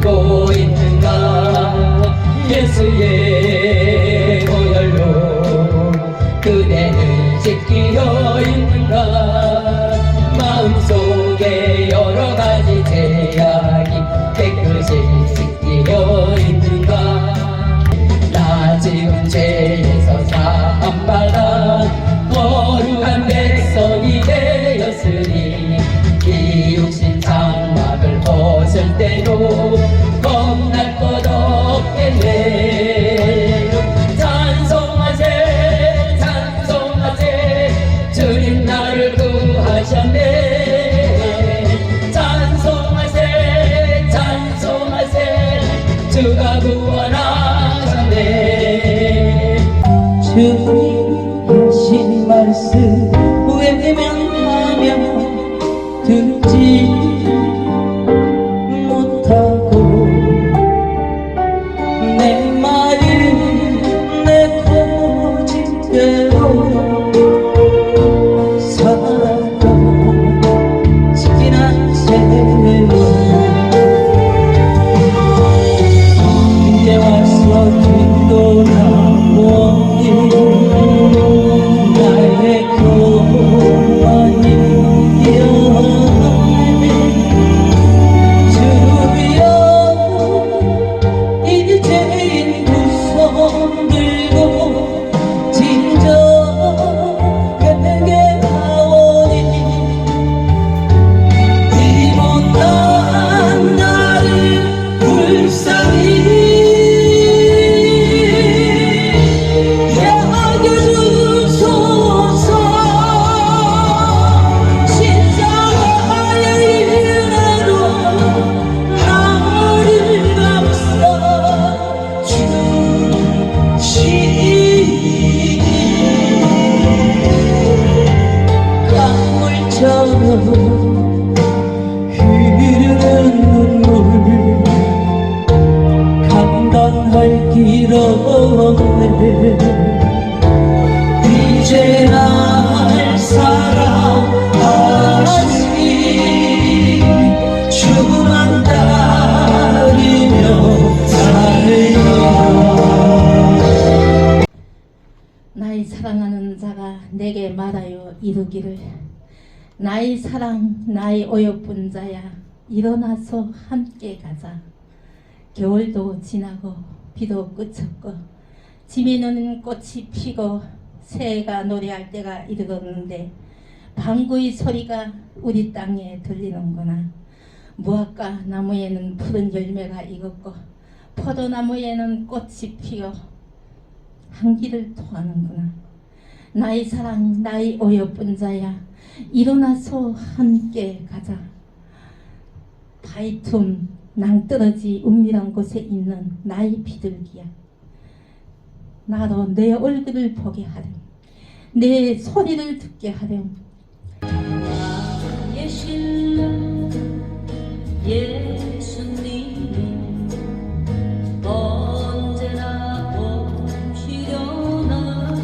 울고 있는가 예수의 보혈로 그대는 씻기어 있는가 마음속에 여러가지 죄악이 깨끗이 씻기어 있는가 나 지금 죄에서 사함받아 거룩한 백성이 되었으니 이 육신 장막을 벗을 때도 겁날 것 없겠네 찬송하세 찬송하세 주님 나를 구하셨네 찬송하세 찬송하세 주가 구원하셨네 주님 하신 말씀 외면하며 듣지 못하고 내 마음 내 고집대로 살아가 지키나 세월 이제 와서 뒤돌아보니 나의 교만이 주여 이제인 두 손 들고 진정하게 하오니 이 못난 나를 불쌍히 여겨주소서 신사의 은혜로 나를 감싸주시니 강물처럼 흐르는 눈물 감당할 길 없네 이제 날 사랑하시니 주만 따르며 살리라 나의 사랑하는 자가 내게 말하여 이르기를 나의 사랑 나의 어여쁜 자야 일어나서 함께 가자 겨울도 지나고 비도 그쳤고 지면은 꽃이 피고 새가 노래할 때가 이르렀는데 방구의 소리가 우리 땅에 들리는구나 무화과 나무에는 푸른 열매가 익었고 포도나무에는 꽃이 피어 향기를 토하는구나 나의 사랑 나의 어여쁜 자야 일어나서 함께 가자 바위 틈 낭떠러지 은밀한 곳에 있는 나의 비둘기야 나도 내 얼굴을 보게 하렴 내 소리를 듣게 하렴 나의 신랑 예수님이 언제나 오시려나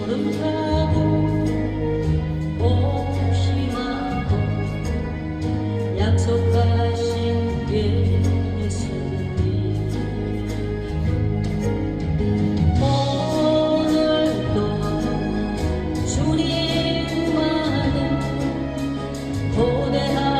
구름 타고 옥심하고 약속하신 예수님 오늘도 주님만은 고대하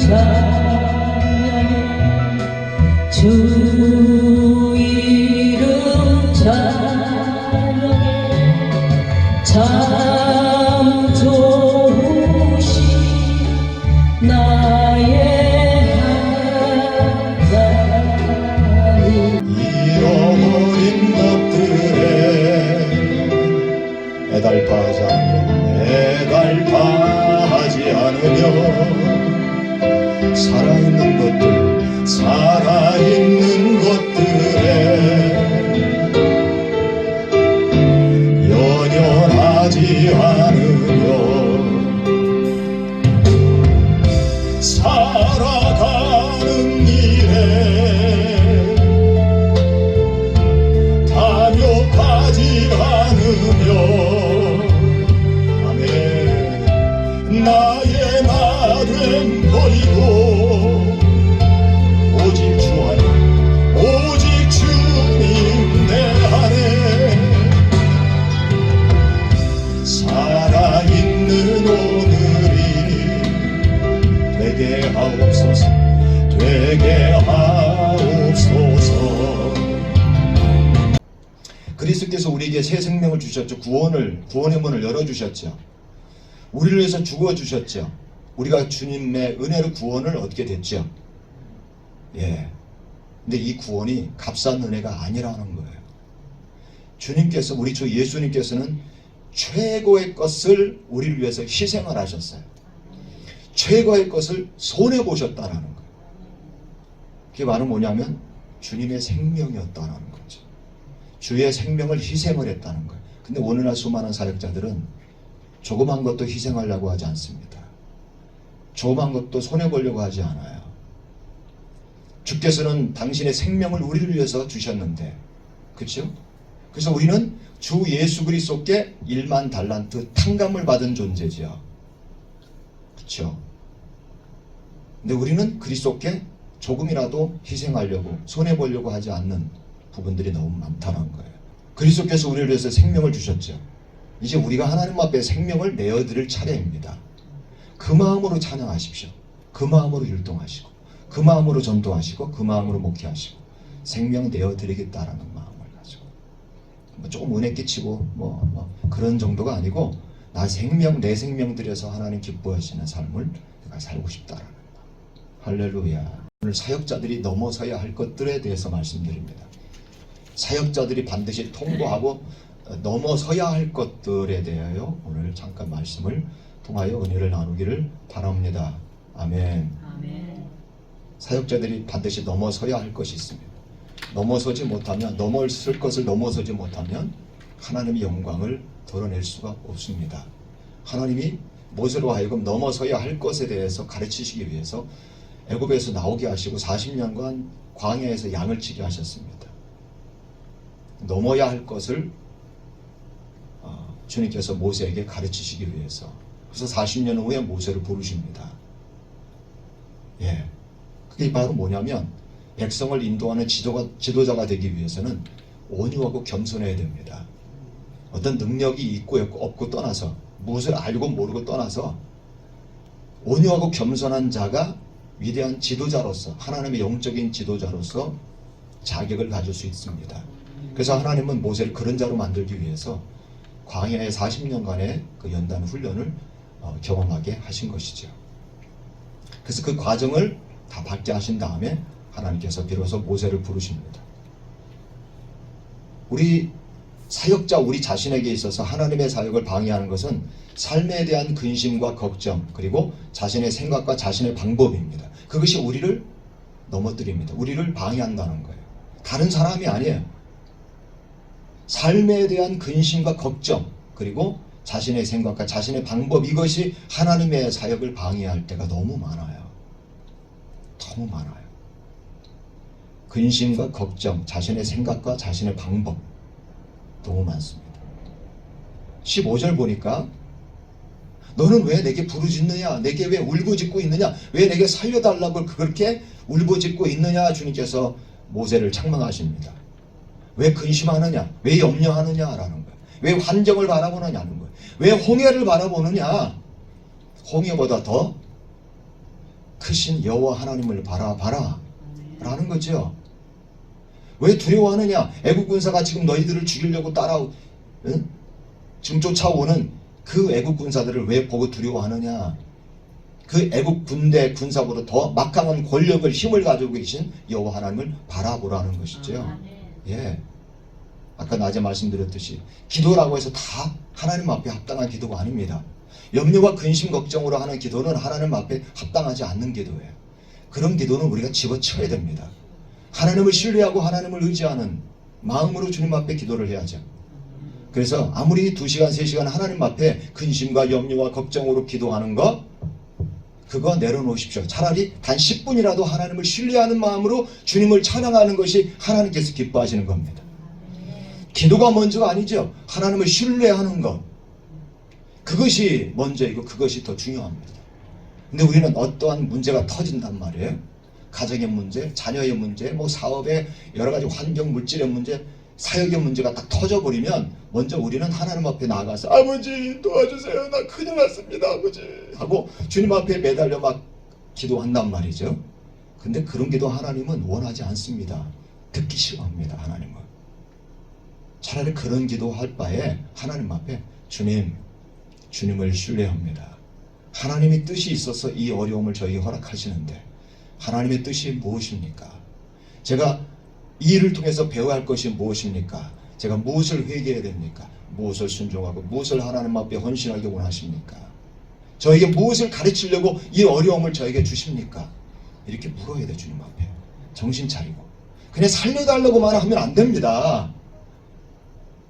찬양해 주 이름 찬양해 참 좋으신 나의 하나님. 잃어버린 것들에 애달파하지 않으며 살아있는 것들에 연연하지 않으며 살아가는 일에 탐욕하지 않으며 나의 나됨 버리고 오직 주 안에 오직 주님 내 안에 살아있는 오늘이 되게 하옵소서 되게 하옵소서. 그리스도께서 우리에게 새 생명을 주셨죠. 구원의 문을 열어주셨죠. 우리를 위해서 죽어주셨죠. 우리가 주님의 은혜로 구원을 얻게 됐죠. 예. 근데 이 구원이 값싼 은혜가 아니라는 거예요. 주님께서, 우리 주 예수님께서는 최고의 것을 우리를 위해서 희생을 하셨어요. 최고의 것을 손해보셨다라는 거예요. 그게 바로 뭐냐면 주님의 생명이었다는 거죠. 주의 생명을 희생을 했다는 거예요. 근데 오늘날 수많은 사역자들은 조그만 것도 희생하려고 하지 않습니다. 조그만 것도 손해보려고 하지 않아요. 주께서는 당신의 생명을 우리를 위해서 주셨는데, 그렇죠? 그래서 우리는 주 예수 그리스도께 1만 달란트 탕감을 받은 존재죠. 그렇죠? 근데 우리는 그리스도께 조금이라도 희생하려고 손해보려고 하지 않는 부분들이 너무 많다는 거예요. 그리스도께서 우리를 위해서 생명을 주셨죠. 이제 우리가 하나님 앞에 생명을 내어드릴 차례입니다. 그 마음으로 찬양하십시오. 그 마음으로 율동하시고, 그 마음으로 전도하시고, 그 마음으로 목회하시고, 생명 내어드리겠다라는 마음을 가지고, 조금 은혜 끼치고 그런 정도가 아니고, 내 생명 들여서 하나님 기뻐하시는 삶을 내가 살고 싶다라는 마음. 할렐루야. 오늘 사역자들이 넘어서야 할 것들에 대해서 말씀드립니다. 사역자들이 반드시 통보하고 넘어서야 할 것들에 대하여 오늘 잠깐 말씀을 통하여 은혜를 나누기를 바랍니다. 아멘. 아멘. 사역자들이 반드시 넘어서야 할 것이 있습니다. 넘어설 것을 넘어서지 못하면 하나님의 영광을 드러낼 수가 없습니다. 하나님이 모세로 하여금 넘어서야 할 것에 대해서 가르치시기 위해서 애굽에서 나오게 하시고 40년간 광야에서 양을 치게 하셨습니다. 넘어야 할 것을 주님께서 모세에게 가르치시기 위해서, 그래서 40년 후에 모세를 부르십니다. 예, 그게 바로 뭐냐면 백성을 인도하는 지도자가 되기 위해서는 온유하고 겸손해야 됩니다. 어떤 능력이 있고 없고 떠나서, 무엇을 알고 모르고 떠나서 온유하고 겸손한 자가 위대한 지도자로서, 하나님의 영적인 지도자로서 자격을 가질 수 있습니다. 그래서 하나님은 모세를 그런 자로 만들기 위해서 광야의 40년간의 그 연단 훈련을 경험하게 하신 것이죠. 그래서 그 과정을 다 받게 하신 다음에 하나님께서 비로소 모세를 부르십니다. 우리 사역자, 우리 자신에게 있어서 하나님의 사역을 방해하는 것은 삶에 대한 근심과 걱정, 그리고 자신의 생각과 자신의 방법입니다. 그것이 우리를 넘어뜨립니다. 우리를 방해한다는 거예요. 다른 사람이 아니에요. 삶에 대한 근심과 걱정, 그리고 자신의 생각과 자신의 방법, 이것이 하나님의 사역을 방해할 때가 너무 많아요. 너무 많아요. 근심과 걱정, 자신의 생각과 자신의 방법 너무 많습니다. 15절 보니까 너는 왜 내게 부르짖느냐, 내게 왜 울부짖고 있느냐, 왜 내게 살려달라고 그렇게 울부짖고 있느냐, 주님께서 모세를 책망하십니다. 왜 근심하느냐, 왜 염려하느냐라는 거예요. 왜 환경을 바라보느냐는 거예요. 왜 홍해를 바라보느냐. 홍해보다 더 크신 여호와 하나님을 바라봐라 라는 거죠. 왜 두려워하느냐? 애국 군사가 지금 너희들을 죽이려고 지금 쫓아오는 그 애국 군사들을 왜 보고 두려워하느냐? 그 애국 군대 군사보다 더 막강한 권력을 힘을 가지고 계신 여호와 하나님을 바라보라는 것이죠. 예. 아까 낮에 말씀드렸듯이 기도라고 해서 다 하나님 앞에 합당한 기도가 아닙니다. 염려와 근심 걱정으로 하는 기도는 하나님 앞에 합당하지 않는 기도예요. 그런 기도는 우리가 집어쳐야 됩니다. 하나님을 신뢰하고 하나님을 의지하는 마음으로 주님 앞에 기도를 해야죠. 그래서 아무리 2시간 3시간 하나님 앞에 근심과 염려와 걱정으로 기도하는 거 그거 내려놓으십시오. 차라리 단 10분이라도 하나님을 신뢰하는 마음으로 주님을 찬양하는 것이 하나님께서 기뻐하시는 겁니다. 기도가 먼저가 아니죠. 하나님을 신뢰하는 것 그것이 먼저이고 그것이 더 중요합니다. 근데 우리는 어떠한 문제가 터진단 말이에요. 가정의 문제, 자녀의 문제, 뭐 사업의 여러 가지 환경 물질의 문제, 사역의 문제가 딱 터져버리면 먼저 우리는 하나님 앞에 나가서 아버지 도와주세요. 나 큰일 났습니다. 아버지 하고 주님 앞에 매달려 막 기도한단 말이죠. 근데 그런 기도 하나님은 원하지 않습니다. 듣기 싫어합니다. 하나님은. 차라리 그런 기도할 바에 하나님 앞에 주님을 신뢰합니다. 하나님의 뜻이 있어서 이 어려움을 저에게 허락하시는데 하나님의 뜻이 무엇입니까? 제가 이 일을 통해서 배워야 할 것이 무엇입니까? 제가 무엇을 회개해야 됩니까? 무엇을 순종하고 무엇을 하나님 앞에 헌신하기 원하십니까? 저에게 무엇을 가르치려고 이 어려움을 저에게 주십니까? 이렇게 물어야 돼. 주님 앞에 정신 차리고 그냥 살려달라고만 하면 안 됩니다.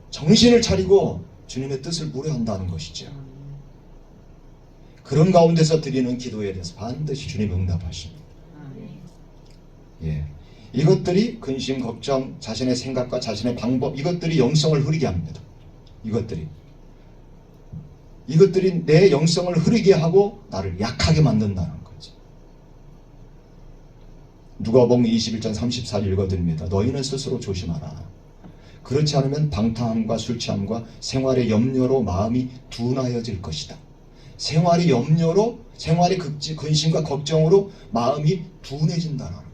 정신을 차리고 주님의 뜻을 물어야 한다는 것이죠. 그런 가운데서 드리는 기도에 대해서 반드시 주님이 응답하십니다. 예. 이것들이 근심, 걱정, 자신의 생각과 자신의 방법 이것들이 영성을 흐리게 합니다. 이것들이 내 영성을 흐리게 하고 나를 약하게 만든다는 거죠. 누가복음 21장 34절 읽어드립니다. 너희는 스스로 조심하라. 그렇지 않으면 방탕함과 술 취함과 생활의 염려로 마음이 둔하여질 것이다. 생활의 염려로 생활의 근심과 걱정으로 마음이 둔해진다는 거.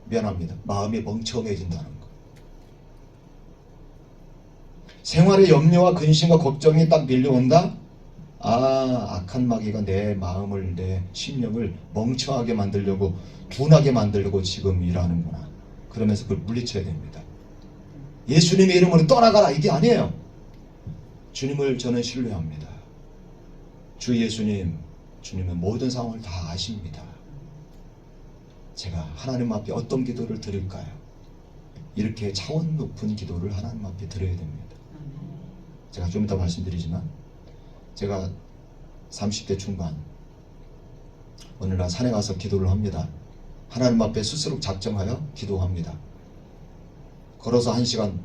미안합니다. 마음이 멍청해진다는 거. 생활의 염려와 근심과 걱정이 딱 밀려온다? 악한 마귀가 내 마음을 내 심령을 멍청하게 만들려고 둔하게 만들려고 지금 일하는구나. 그러면서 그걸 물리쳐야 됩니다. 예수님의 이름으로 떠나가라 이게 아니에요. 주님을 저는 신뢰합니다. 주 예수님, 주님은 모든 상황을 다 아십니다. 제가 하나님 앞에 어떤 기도를 드릴까요? 이렇게 차원 높은 기도를 하나님 앞에 드려야 됩니다. 제가 좀 이따 말씀드리지만 제가 30대 중반 어느 날 산에 가서 기도를 합니다. 하나님 앞에 스스로 작정하여 기도합니다. 걸어서 1시간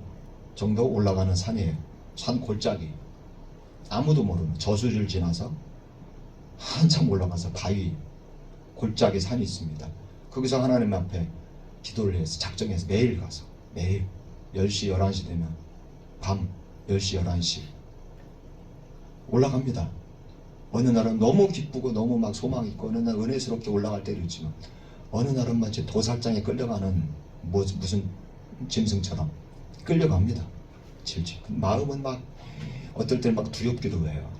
정도 올라가는 산이에요. 산 골짜기 아무도 모르는 저수지를 지나서 한참 올라가서 바위 골짜기 산이 있습니다. 거기서 하나님 앞에 기도를 해서 작정해서 매일 가서 매일 10시 11시 되면 밤 10시 11시 올라갑니다. 어느 날은 너무 기쁘고 너무 막 소망이 있고 어느 날 은혜스럽게 올라갈 때도 있지만 어느 날은 마치 도살장에 끌려가는 무슨 짐승처럼 끌려갑니다. 질질 마음은 막 어떨 때는 막 두렵기도 해요.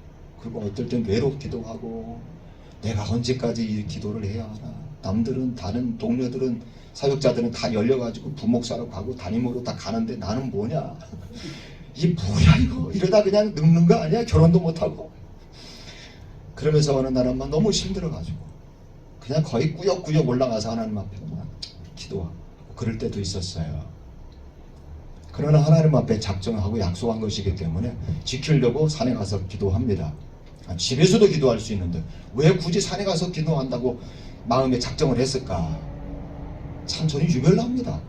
그리고 어떨 때는 외롭기도 하고 내가 언제까지 이 기도를 해야 하나. 남들은 다른 동료들은 사역자들은 다 열려가지고 부목사로 가고 담임으로 다 가는데 나는 뭐냐 이게 뭐야 이거 이러다 그냥 늙는 거 아니야? 결혼도 못하고 그러면서 어느 날은 막 너무 힘들어가지고 그냥 거의 꾸역꾸역 올라가서 하나님 앞에 막 기도하고 그럴 때도 있었어요. 그러나 하나님 앞에 작정하고 약속한 것이기 때문에 지키려고 산에 가서 기도합니다. 집에서도 기도할 수 있는데 왜 굳이 산에 가서 기도한다고 마음에 작정을 했을까? 참 저는 유별납니다.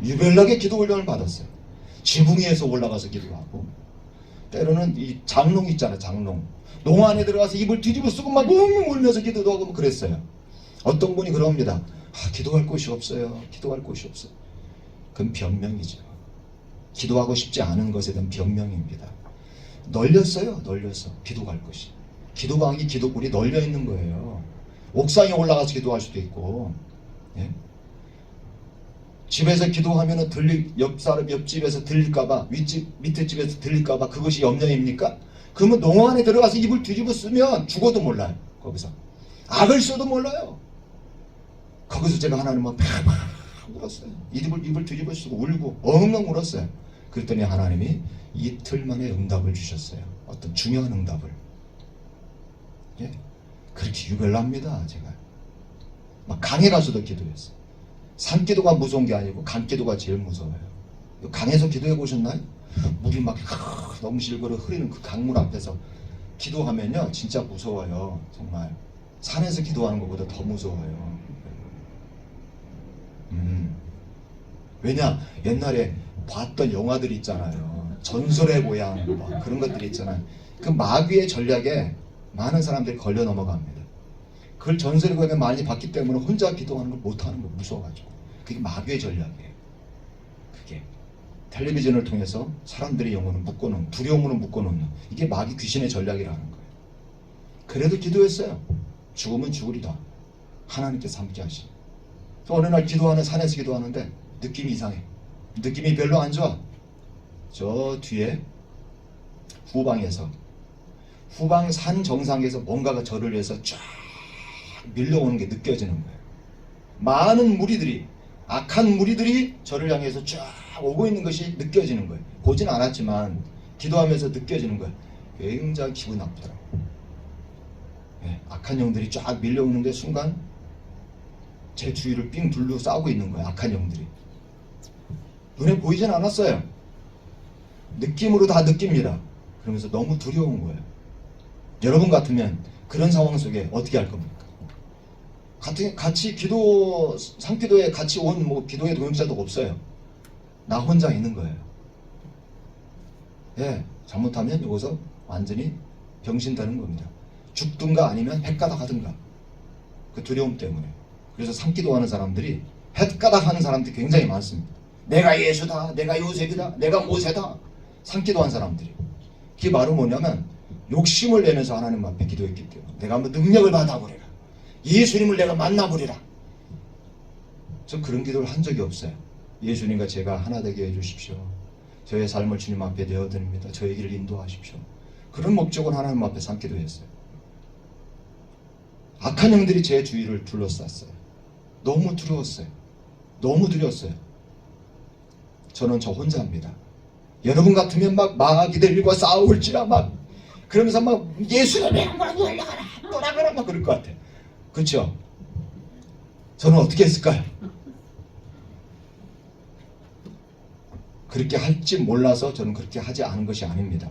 유별나게 기도 훈련을 받았어요. 지붕 위에서 올라가서 기도하고 때로는 이 장롱 있잖아요. 장롱 농 안에 들어가서 입을 뒤집어 쓰고 막 웅웅 울면서 기도도 하고 뭐 그랬어요. 어떤 분이 그럽니다. 기도할 곳이 없어요. 기도할 곳이 없어요. 그건 변명이죠. 기도하고 싶지 않은 것에 대한 변명입니다. 널렸어요. 널렸어. 기도할 곳이. 기도방이 기도굴이 널려 있는 거예요. 옥상에 올라가서 기도할 수도 있고, 예? 집에서 기도하면은 옆 사람 옆집에서 들릴까봐, 밑에 집에서 들릴까봐 그것이 염려입니까? 그러면 농어 안에 들어가서 입을 뒤집어 쓰면 죽어도 몰라요. 거기서 악을 써도 몰라요. 거기서 제가 하나님은 팍 울었어요. 입을 뒤집어 쓰고 울고 엉엉 울었어요. 그랬더니 하나님이 이틀 만에 응답을 주셨어요. 어떤 중요한 응답을. 예? 그렇게 유별납니다. 제가 막 강에 가서도 기도했어요. 산기도가 무서운 게 아니고 강기도가 제일 무서워요. 강에서 기도해 보셨나요? 물이 막 너무 실거려 흐르는 그 강물 앞에서 기도하면요 진짜 무서워요. 정말 산에서 기도하는 것보다 더 무서워요. 왜냐? 옛날에 봤던 영화들 있잖아요. 전설의 고향 뭐 그런 것들이 있잖아요. 그 마귀의 전략에 많은 사람들이 걸려 넘어갑니다. 그걸 전설의 고향에 많이 봤기 때문에 혼자 기도하는 걸 못하는 거 무서워가지고. 그게 마귀의 전략이에요. 그게 텔레비전을 통해서 사람들의 영혼을 묶어놓는, 두려움으로 묶어놓는, 이게 마귀 귀신의 전략이라는 거예요. 그래도 기도했어요. 죽으면 죽으리다. 하나님께서 함께 하시니. 어느 날 기도하는, 산에서 기도하는데 느낌이 이상해. 느낌이 별로 안 좋아. 저 뒤에 후방에서, 후방 산 정상에서 뭔가가 저를 위해서 쫙 밀려오는 게 느껴지는 거예요. 많은 무리들이, 악한 무리들이 저를 향해서 쫙 오고 있는 것이 느껴지는 거예요. 보진 않았지만 기도하면서 느껴지는 거예요. 굉장히 기분 나쁘더라고요. 네, 악한 영들이 쫙 밀려오는데 순간 제 주위를 삥 둘러싸고 있는 거예요. 악한 영들이. 눈에 보이진 않았어요. 느낌으로 다 느낍니다. 그러면서 너무 두려운 거예요. 여러분 같으면 그런 상황 속에 어떻게 할 겁니까? 같이 기도, 산기도에 같이 온 뭐 기도의 동역자도 없어요. 나 혼자 있는 거예요. 예, 잘못하면 여기서 완전히 병신되는 겁니다. 죽든가 아니면 헷가닥 하든가. 그 두려움 때문에. 그래서 산기도 하는 사람들이 헷가닥 하는 사람들이 굉장히 많습니다. 내가 예수다, 내가 요셉이다, 내가 모세다. 산기도 한 사람들이. 그게 바로 뭐냐면 욕심을 내면서 하나님 앞에 기도했기 때문에 내가 한번 능력을 받아보리라. 예수님을 내가 만나보리라. 전 그런 기도를 한 적이 없어요. 예수님과 제가 하나 되게 해주십시오. 저의 삶을 주님 앞에 내어드립니다. 저의 길을 인도하십시오. 그런 목적으로 하나님 앞에 산기도했어요. 악한 영들이 제 주위를 둘러쌌어요. 너무 두려웠어요. 너무 두려웠어요. 저는 저 혼자입니다. 여러분 같으면 막 마귀들과 싸울지라 막 그러면서 막 예수님의 한번 올라가라 돌아가라 막 그럴 것 같아요. 그렇죠? 저는 어떻게 했을까요? 그렇게 할지 몰라서 저는 그렇게 하지 않은 것이 아닙니다.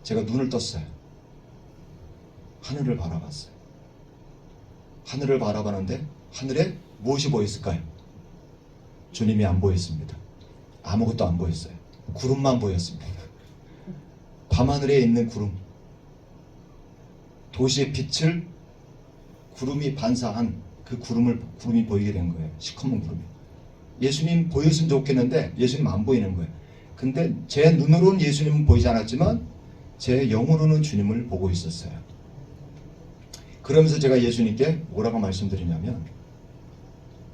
제가 눈을 떴어요. 하늘을 바라봤어요. 하늘을 바라봤는데 하늘에 무엇이 보였을까요? 주님이 안 보였습니다. 아무것도 안 보였어요. 구름만 보였습니다. 밤하늘에 있는 구름. 도시의 빛을 구름이 반사한 그 구름이 보이게 된 거예요. 시커먼 구름이. 예수님 보였으면 좋겠는데 예수님 안 보이는 거예요. 근데 제 눈으로는 예수님은 보이지 않았지만 제 영으로는 주님을 보고 있었어요. 그러면서 제가 예수님께 뭐라고 말씀드리냐면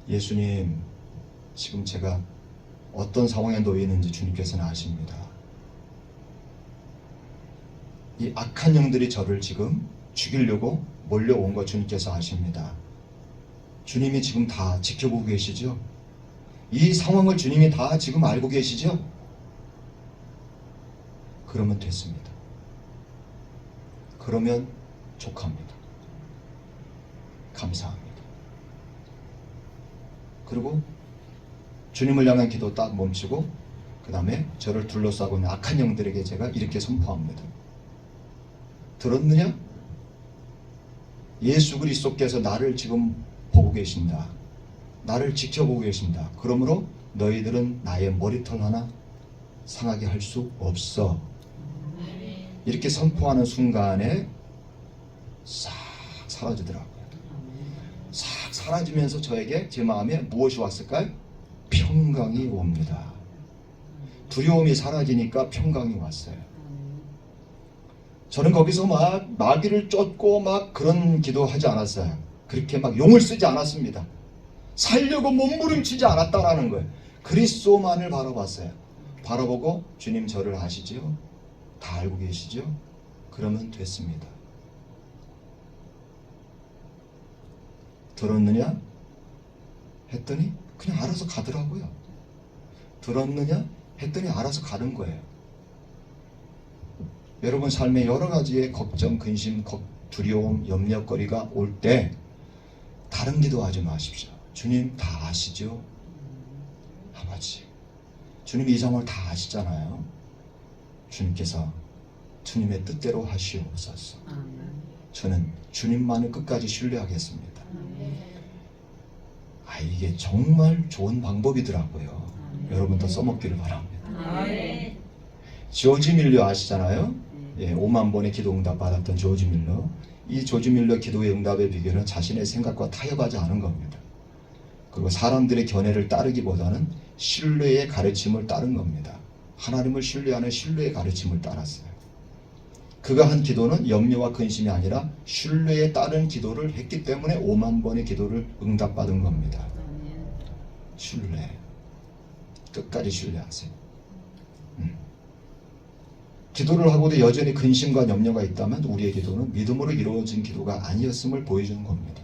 예수님 지금 제가 어떤 상황에 놓여 있는지 주님께서는 아십니다. 이 악한 영들이 저를 지금 죽이려고 몰려온 거 주님께서 아십니다. 주님이 지금 다 지켜보고 계시죠? 이 상황을 주님이 다 지금 알고 계시죠? 그러면 됐습니다. 그러면 족합니다. 감사합니다. 그리고 주님을 향한 기도 딱 멈추고 그 다음에 저를 둘러싸고 있는 악한 영들에게 제가 이렇게 선포합니다. 들었느냐? 예수 그리스도께서 나를 지금 보고 계신다. 나를 지켜보고 계신다. 그러므로 너희들은 나의 머리털 하나 상하게 할 수 없어. 이렇게 선포하는 순간에 싹 사라지더라고요. 싹 사라지면서 저에게 제 마음에 무엇이 왔을까요? 평강이 옵니다. 두려움이 사라지니까 평강이 왔어요. 저는 거기서 막 마귀를 쫓고 막 그런 기도하지 않았어요. 그렇게 막 용을 쓰지 않았습니다. 살려고 몸부림치지 않았다라는 거예요. 그리스도만을 바라봤어요. 바라보고 주님 저를 아시지요? 다 알고 계시죠? 그러면 됐습니다. 들었느냐? 했더니 그냥 알아서 가더라고요. 들었느냐? 했더니 알아서 가는 거예요. 여러분 삶에 여러 가지의 걱정, 근심, 두려움, 염려거리가 올 때 다른 기도하지 마십시오. 주님 다 아시죠? 아버지, 주님 이 상황을 다 아시잖아요. 주님께서 주님의 뜻대로 하시옵소서. 저는 주님만을 끝까지 신뢰하겠습니다. 이게 정말 좋은 방법이더라고요. 여러분도 써먹기를 바랍니다. 조지 밀러 아시잖아요? 5만 번의 기도 응답 받았던 조지 밀러. 이 조지 밀러 기도의 응답의 비결은 자신의 생각과 타협하지 않은 겁니다. 그리고 사람들의 견해를 따르기보다는 신뢰의 가르침을 따른 겁니다. 하나님을 신뢰하는 신뢰의 가르침을 따랐어요. 그가 한 기도는 염려와 근심이 아니라 신뢰에 따른 기도를 했기 때문에 5만 번의 기도를 응답받은 겁니다. 신뢰. 끝까지 신뢰하세요. 기도를 하고도 여전히 근심과 염려가 있다면 우리의 기도는 믿음으로 이루어진 기도가 아니었음을 보여주는 겁니다.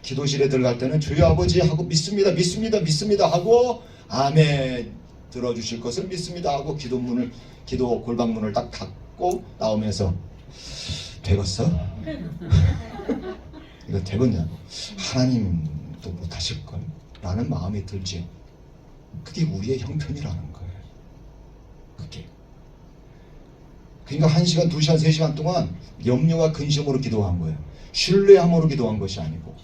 기도실에 들어갈 때는 주여 아버지 하고 믿습니다 믿습니다 하고 아멘 들어주실 것을 믿습니다 하고 기도 골방문을 딱 닫고 나오면서 되겠어? 이거 되겠냐? 하나님도 못하실걸? 라는 마음이 들지. 그게 우리의 형편이라는 거예요. 그게. 그러니까 1시간, 2시간, 3시간 동안 염려와 근심으로 기도한 거예요. 신뢰함으로 기도한 것이 아니고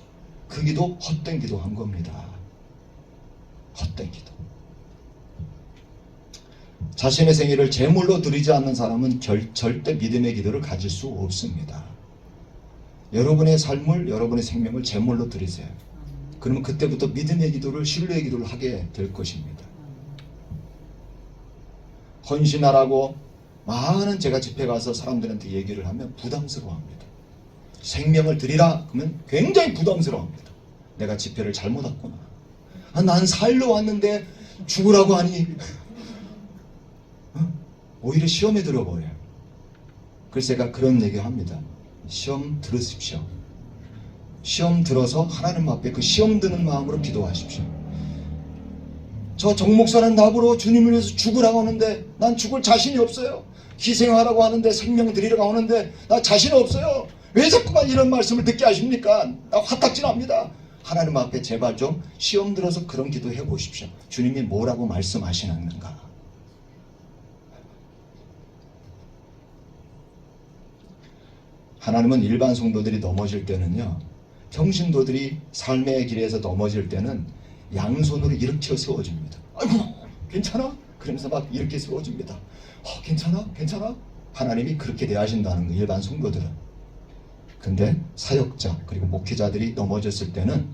그 기도 헛된 기도한 겁니다. 헛된 기도. 자신의 생일을 제물로 드리지 않는 사람은 절대 믿음의 기도를 가질 수 없습니다. 여러분의 삶을, 여러분의 생명을 제물로 드리세요. 그러면 그때부터 믿음의 기도를, 신뢰의 기도를 하게 될 것입니다. 헌신하라고 많은 제가 집회 가서 사람들한테 얘기를 하면 부담스러워합니다. 생명을 드리라 그러면 굉장히 부담스러워합니다. 내가 집회를 잘못 왔구나. 난 살러 왔는데 죽으라고 하니 오히려 시험에 들어버려요. 그래서 제가 그런 얘기를 합니다. 시험 들으십시오. 시험 들어서 하나님 앞에 그 시험 드는 마음으로 기도하십시오. 저 정 목사는 나보러 주님을 위해서 죽으라고 하는데 난 죽을 자신이 없어요. 희생하라고 하는데 생명 드리라고 하는데 나 자신 없어요. 왜 자꾸만 이런 말씀을 듣게 하십니까? 나 화딱지납니다. 하나님 앞에 제발 좀 시험 들어서 그런 기도 해보십시오. 주님이 뭐라고 말씀하시는가. 하나님은 일반 성도들이 넘어질 때는요, 평신도들이 삶의 길에서 넘어질 때는 양손으로 이렇게 세워줍니다. 아이고 괜찮아? 그러면서 막 이렇게 세워줍니다. 괜찮아? 괜찮아? 하나님이 그렇게 대하신다는 거예요. 일반 성도들은. 근데 사역자 그리고 목회자들이 넘어졌을 때는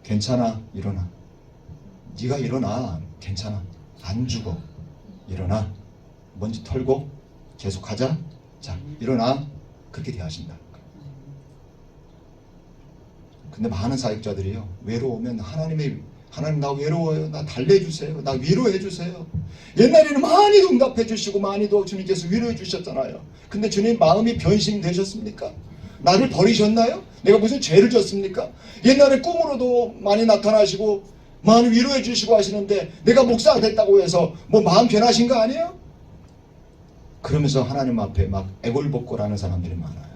괜찮아 일어나. 네가 일어나. 괜찮아. 안 죽어. 일어나. 먼지 털고 계속하자. 자 일어나. 그렇게 대하신다. 근데 많은 사역자들이요, 외로우면 하나님 나 외로워요. 나 달래주세요. 나 위로해주세요. 옛날에는 많이 응답해주시고 많이도 주님께서 위로해주셨잖아요. 근데 주님 마음이 변심되셨습니까? 나를 버리셨나요? 내가 무슨 죄를 졌습니까? 옛날에 꿈으로도 많이 나타나시고 많이 위로해주시고 하시는데 내가 목사가 됐다고 해서 뭐 마음 변하신 거 아니에요? 그러면서 하나님 앞에 막 애골복골하는 사람들이 많아요.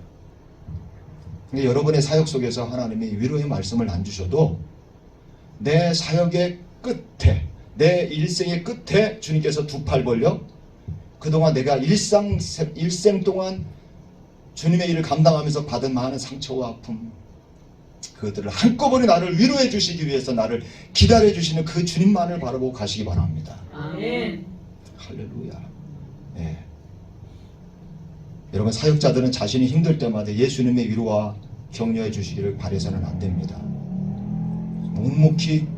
근데 여러분의 사역 속에서 하나님이 위로의 말씀을 안 주셔도 내 사역의 끝에, 내 일생의 끝에 주님께서 두 팔 벌려 그동안 내가 일생 동안 주님의 일을 감당하면서 받은 많은 상처와 아픔, 그것들을 한꺼번에 나를 위로해 주시기 위해서 나를 기다려 주시는 그 주님만을 바라보고 가시기 바랍니다. 아멘. 할렐루야. 네. 여러분 사역자들은 자신이 힘들 때마다 예수님의 위로와 격려해 주시기를 바라서는 안 됩니다. 묵묵히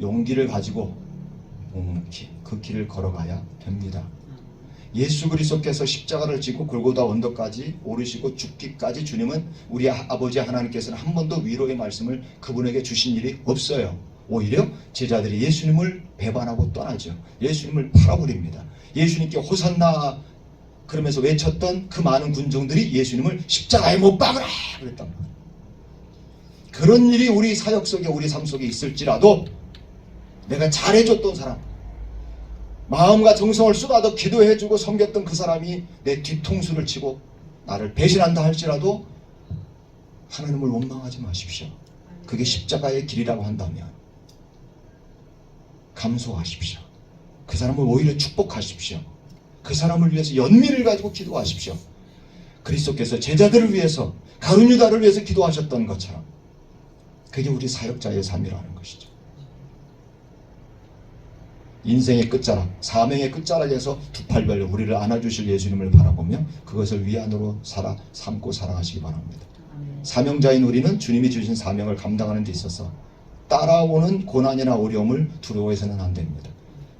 용기를 가지고 묵묵히 그 길을 걸어가야 됩니다. 예수 그리스도께서 십자가를 지고 골고다 언덕까지 오르시고 죽기까지 주님은 우리 아버지 하나님께서는 한 번도 위로의 말씀을 그분에게 주신 일이 없어요. 오히려 제자들이 예수님을 배반하고 떠나죠. 예수님을 팔아버립니다. 예수님께 호산나 그러면서 외쳤던 그 많은 군중들이 예수님을 십자가에 못 박으라 그랬단 말이에요. 그런 일이 우리 사역 속에 우리 삶 속에 있을지라도 내가 잘해줬던 사람, 마음과 정성을 쏟아서 기도해주고 섬겼던 그 사람이 내 뒤통수를 치고 나를 배신한다 할지라도 하나님을 원망하지 마십시오. 그게 십자가의 길이라고 한다면 감소하십시오. 그 사람을 오히려 축복하십시오. 그 사람을 위해서 연민을 가지고 기도하십시오. 그리스도께서 제자들을 위해서 가룟 유다를 위해서 기도하셨던 것처럼 그게 우리 사역자의 삶이라는 것이죠. 인생의 끝자락, 사명의 끝자락에서 두 팔 벌려 우리를 안아주실 예수님을 바라보며 그것을 위안으로 삼고 살아가시기 바랍니다. 사명자인 우리는 주님이 주신 사명을 감당하는 데 있어서 따라오는 고난이나 어려움을 두려워해서는 안 됩니다.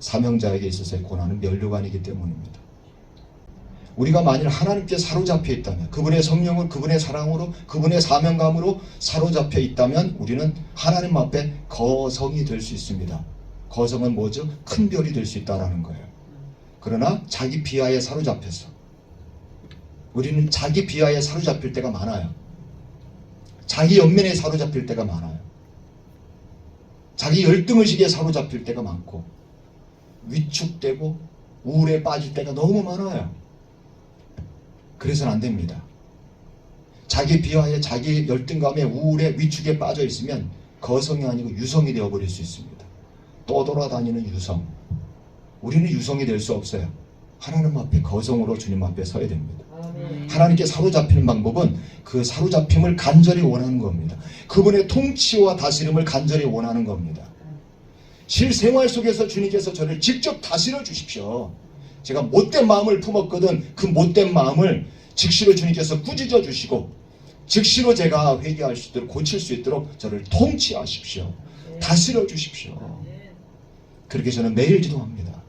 사명자에게 있어서의 고난은 면류관이기 때문입니다. 우리가 만일 하나님께 사로잡혀 있다면, 그분의 성령을 그분의 사랑으로 그분의 사명감으로 사로잡혀 있다면 우리는 하나님 앞에 거성이 될 수 있습니다. 거성은 뭐죠? 큰 별이 될 수 있다는 거예요. 그러나 자기 비하에 사로잡혀서 우리는 자기 비하에 사로잡힐 때가 많아요. 자기 연민에 사로잡힐 때가 많아요. 자기 열등의식에 사로잡힐 때가 많고 위축되고 우울에 빠질 때가 너무 많아요. 그래서는 안 됩니다. 자기 비하에 자기 열등감에 우울에 위축에 빠져 있으면 거성이 아니고 유성이 되어버릴 수 있습니다. 떠돌아다니는 유성. 우리는 유성이 될 수 없어요. 하나님 앞에 거성으로 주님 앞에 서야 됩니다. 하나님께 사로잡히는 방법은 그 사로잡힘을 간절히 원하는 겁니다. 그분의 통치와 다스림을 간절히 원하는 겁니다. 실생활 속에서 주님께서 저를 직접 다스려 주십시오. 제가 못된 마음을 품었거든 그 못된 마음을 즉시로 주님께서 꾸짖어 주시고 즉시로 제가 회개할 수 있도록 고칠 수 있도록 저를 통치하십시오. 다스려 주십시오. 그렇게 저는 매일 기도합니다.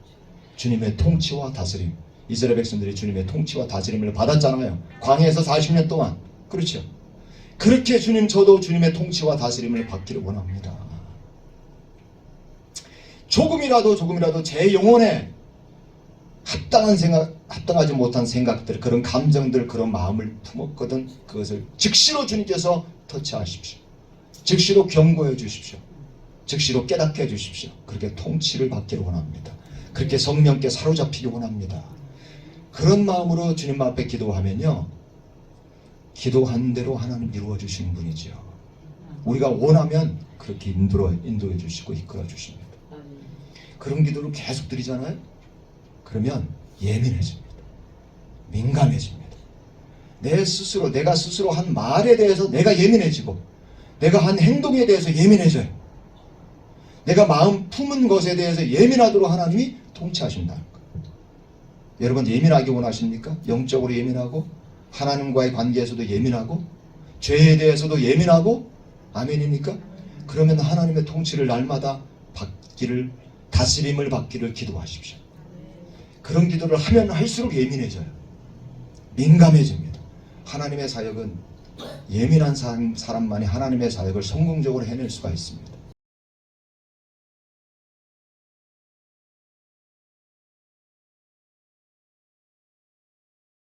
주님의 통치와 다스림. 이스라엘 백성들이 주님의 통치와 다스림을 받았잖아요. 광야에서 40년 동안. 그렇죠. 그렇게 저도 주님의 통치와 다스림을 받기를 원합니다. 조금이라도 제 영혼에 합당하지 못한 생각들, 그런 감정들, 그런 마음을 품었거든 그것을 즉시로 주님께서 터치하십시오. 즉시로 경고해 주십시오. 즉시로 깨닫게 해주십시오. 그렇게 통치를 받기를 원합니다. 그렇게 성령께 사로잡히기 원합니다. 그런 마음으로 주님 앞에 기도하면요, 기도한 대로 하나님 이루어 주시는 분이지요. 우리가 원하면 그렇게 인도해 주시고 이끌어 주십니다. 그런 기도를 계속 드리잖아요. 그러면 예민해집니다. 민감해집니다. 내가 스스로 한 말에 대해서 내가 예민해지고 내가 한 행동에 대해서 예민해져요. 내가 마음 품은 것에 대해서 예민하도록 하나님이 통치하신다는 거예요. 여러분 예민하기 원하십니까? 영적으로 예민하고 하나님과의 관계에서도 예민하고 죄에 대해서도 예민하고 아멘입니까? 그러면 하나님의 통치를 날마다 받기를, 다스림을 받기를 기도하십시오. 그런 기도를 하면 할수록 예민해져요. 민감해집니다. 하나님의 사역은 예민한 사람만이 하나님의 사역을 성공적으로 해낼 수가 있습니다.